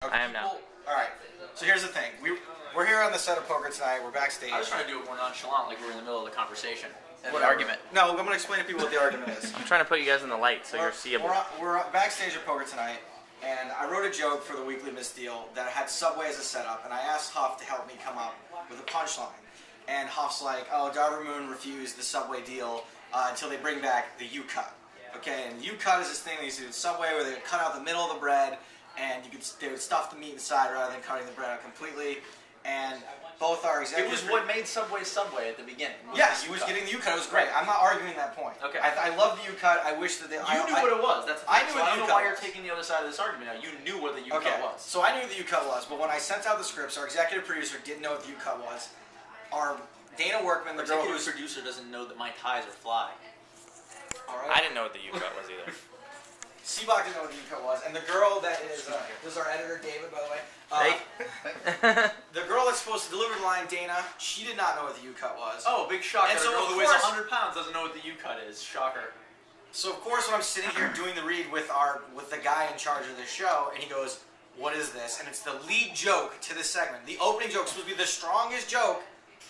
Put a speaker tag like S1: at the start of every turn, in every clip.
S1: Okay.
S2: I am now.
S1: Alright, so here's the thing. We're here on the set of Poker2Nite. We're backstage.
S3: I was trying to do it more nonchalant, like we're in the middle of the conversation. And
S1: What
S3: the argument.
S1: No, I'm going to explain to people what the argument is.
S2: I'm trying to put you guys in the light so you're seeable.
S1: We're backstage at Poker2Nite, and I wrote a joke for the Weekly Misdeal that had Subway as a setup, and I asked Huff to help me come up with a punchline. And Huff's like, oh, Darver Moon refused the Subway deal until they bring back the U-Cut. Okay, and U-Cut is this thing they used to do at Subway where they would cut out the middle of the bread, and they would stuff the meat inside rather than cutting the bread out completely. And both our executives...
S3: It was what made Subway Subway at the beginning.
S1: Yes, he was getting the U-Cut. It was great. I'm not arguing that point.
S3: Okay.
S1: I love the U-Cut. I wish that they...
S3: You knew what it was. That's the thing.
S1: I knew what the
S3: I don't know
S1: U-Cut
S3: why you're
S1: was.
S3: taking the other side of this argument now. You knew what the U-Cut was.
S1: So I knew what the U-Cut was, but when I sent out the scripts, our executive producer didn't know what the U-Cut was. Our Dana Workman, the girl
S3: executive
S1: who's...
S3: producer doesn't know that my ties are fly.
S1: Alright.
S2: I didn't know what the U-Cut was either.
S1: Sebok didn't know what the U-Cut was, and the girl that is... this is our editor, David, by the way. The girl that's supposed to deliver the line, Dana, she did not know what the U-Cut was.
S3: Oh, big shocker.
S1: And so,
S3: a girl
S1: of
S3: who weighs
S1: course-
S3: 100 pounds doesn't know what the U-Cut is. Shocker.
S1: So of course when I'm sitting here doing the read with the guy in charge of the show, and he goes, what is this? And it's the lead joke to this segment. The opening joke is supposed to be the strongest joke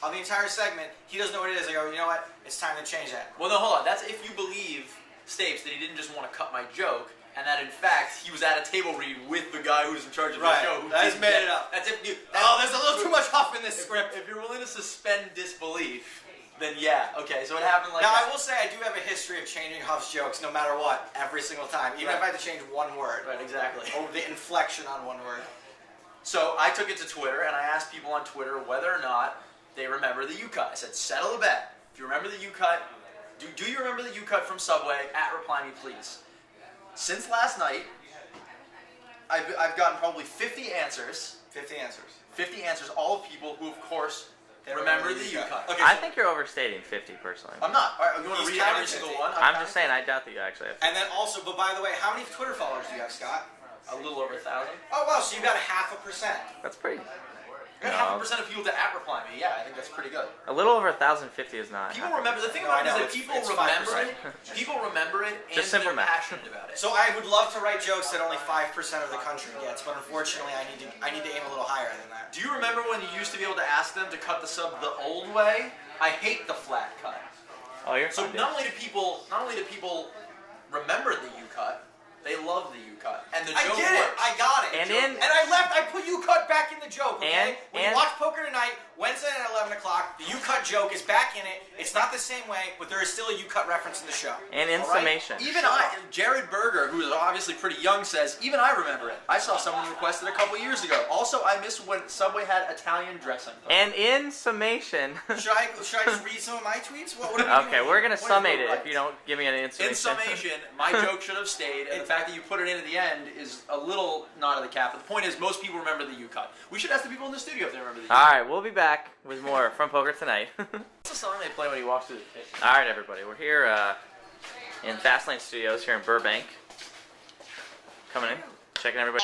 S1: of the entire segment. He doesn't know what it is. I go, you know what? It's time to change that.
S3: Well, no, hold on. That's if you believe, Stapes, that he didn't just want to cut my joke, and that in fact he was at a table read with the guy who's in charge of the show. Who
S1: That's
S3: didn't
S1: made
S3: get-
S1: it up.
S3: That's if you.
S1: There's a little too much Huff in this script.
S3: If you're willing to suspend disbelief, then yeah, okay. So it happened like
S1: Now
S3: that.
S1: I will say I do have a history of changing Huff's jokes no matter what, every single time. Even if I had to change one word.
S3: Right, exactly.
S1: Or the inflection on one word.
S3: So I took it to Twitter and I asked people on Twitter whether or not they remember the U-Cut. I said, settle the bet. If you remember the U-Cut, do you remember the U-Cut from Subway? Reply me, please. Since last night, I've gotten probably 50 answers.
S1: 50 answers.
S3: 50 answers, all of people who, of course, remember the U-Cut.
S1: Okay,
S2: I think you're overstating 50 personally.
S3: I'm not. All right, you want to
S1: He's
S3: read every
S1: counting
S3: single
S1: 50.
S3: one?
S2: I'm just saying, I doubt that you actually have 50.
S1: And then also, but by the way, how many Twitter followers do you have, Scott?
S3: A little over 1,000.
S1: Oh wow, so you got 0.5%.
S2: That's pretty...
S3: I got 0.5% of people to reply me. Yeah, I think that's pretty good.
S2: A little over 1,050 is not.
S3: People remember. The thing
S1: No,
S3: about it
S1: I know,
S3: is that people
S1: it's
S3: remember
S1: 5%.
S3: it. People remember it, and
S2: Just simple
S3: they're
S2: math.
S3: passionate about it.
S1: So I would love to write jokes that only 5% of the country gets, but unfortunately I need to aim a little higher than that.
S3: Do you remember when you used to be able to ask them to cut the sub the old way? I hate the flat cut.
S2: Oh, you're
S3: So
S2: fine,
S3: not only do people remember the U-Cut, they love the U-Cut, and the
S1: I
S3: joke
S1: did it!
S3: works.
S1: I got it!
S2: And
S1: I put U-Cut back in the joke, okay? When
S2: and-
S1: you watch Poker2Nite, Wednesday at 11 o'clock, the U-Cut joke is back in it. It's not the same way, but there is still a U-Cut reference in the show.
S2: And in
S1: All right?
S2: summation.
S3: Even Jared Berger, who is obviously pretty young, says, even I remember it. I saw someone request it a couple years ago. Also, I miss when Subway had Italian dressing.
S2: And in summation...
S1: Should I just read some of my tweets? What are we
S2: Okay,
S1: doing?
S2: we're going to
S1: What is
S2: summate
S1: the
S2: it
S1: right?
S2: if you don't give me an in summation.
S3: In summation, my joke should have stayed, and the fact that you put it in at the end is a little nod of the cap. But the point is, most people remember the U-Cut. We should ask the people in the studio if they remember the U-Cut.
S2: Alright, we'll be back with more from Poker2Nite.
S3: What's the song they play when he walks through the pit?
S2: Alright, everybody, we're here in Fastlane Studios here in Burbank. Coming in, checking everybody.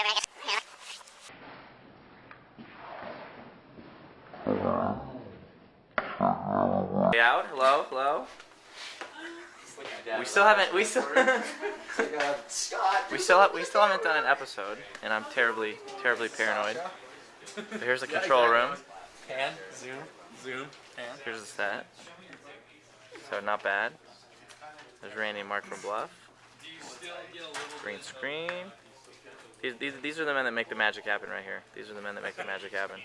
S2: Out, hello. We still haven't done an episode, and I'm terribly paranoid. But here's the control room.
S3: Pan, zoom, pan.
S2: Here's the stat. So not bad. There's Randy and Mark from Bluff. Green screen. These are the men that make the magic happen right here. These are the men that make the magic happen.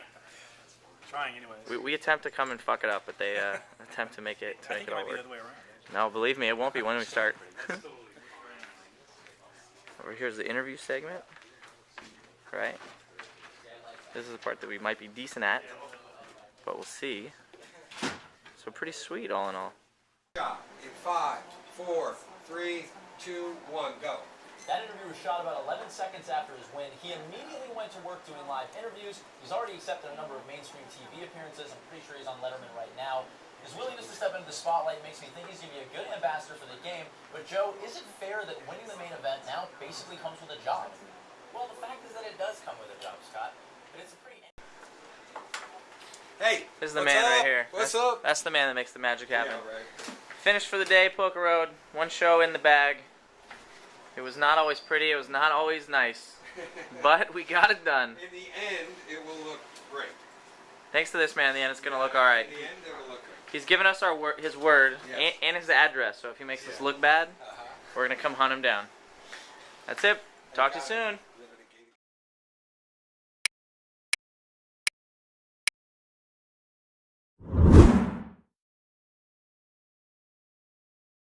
S4: Trying anyways.
S2: We attempt to come and fuck it up, but they attempt to make it
S4: I think it
S2: all
S4: might be
S2: work.
S4: the other way around.
S2: No, believe me, it won't be when we start. Over here's the interview segment. Right? This is the part that we might be decent at, but we'll see. So pretty sweet, all in all.
S5: In 5, 4, 3, 2, 1, go.
S6: That interview was shot about 11 seconds after his win. He immediately went to work doing live interviews. He's already accepted a number of mainstream TV appearances. I'm pretty sure he's on Letterman right now. His willingness to step into the spotlight makes me think he's going to be a good ambassador for the game. But Joe, is it fair that winning the main event now basically comes with a job? Well, the fact is that it does come with a job, Scott. But it's a pretty...
S5: Hey,
S2: This is the
S5: what's
S2: man
S5: up?
S2: right here.
S5: What's up?
S2: That's the man that makes the magic happen.
S5: Yeah, right.
S2: Finished for the day, Poker Road. One show in the bag. It was not always pretty. It was not always nice. but we got it done.
S5: In the end, it will look great.
S2: Thanks to this man, in the end, it's going to look all right.
S5: In the end, it will look great.
S2: He's given us his word
S5: Yes.
S2: and his address, so if he makes us look bad, we're going to come hunt him down. That's it. Talk to you soon.